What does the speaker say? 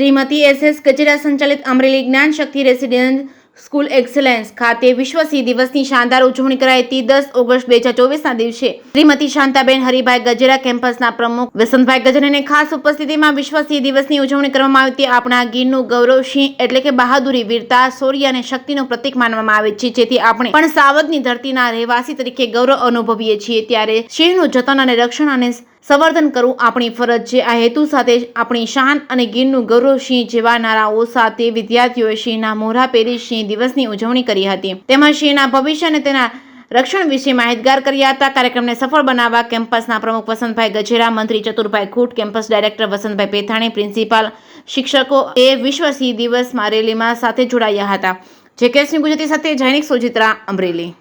Shrimati SS Gajera સંચાલિત અમરેલી જ્ઞાન શક્તિ resident school excellence ખાતે વિશ્વ સિંહ દિવસની શાનદાર ઉજવણી કરાઈ હતી। 10 ઓગસ્ટ 2024ના દિવસે શ્રીમતી શાંતાબેન હરિભાઈ ગજેરા કેમ્પસના પ્રમુખ વસંતભાઈ ગજેરાની ખાસ ઉપસ્થિતિમાં વિશ્વ સિંહ દિવસની ઉજવણી કરવામાં આવી હતી। આપણા ગીરનું ગૌરવ સિંહ એટલે કે બહાદુરી, વીરતા, શૌર્ય અને શક્તિનું પ્રતીક માનવામાં આવે છે, જેથી આપણે પણ સાવજની ધરતીના રહેવાસી તરીકે ગૌરવ અનુભવીએ છીએ। ત્યારે સિંહનું જતન અને રક્ષણ અને સંવર્ધન કરવું આપણી ફરજ છે। આ હેતુ સાથે આપણી શાન અને ગીરનું ગૌરવ સિંહ જેવા નારાઓ સાથે વિદ્યાર્થીઓએ સિંહના મોઢા પહેરી સિંહ દિવસની ઉજવણી કરી હતી। તેમજ સિંહના ભવિષ્ય અને તેના રક્ષણ વિશે માહિતગાર કર્યા હતા। કાર્યક્રમને સફળ બનાવવા કેમ્પસના પ્રમુખ વસંતભાઈ ગજેરા, મંત્રી Chaturbhai Khut, campus director Vasantbhai Pethani, principal, શિક્ષકો એ વિશ્વ સિંહ દિવસમાં રેલીમાં સાથે જોડાયા હતા। જે કેસની ગુજરાતી સાથે જૈનિક સોજિત્રા, અમરેલી।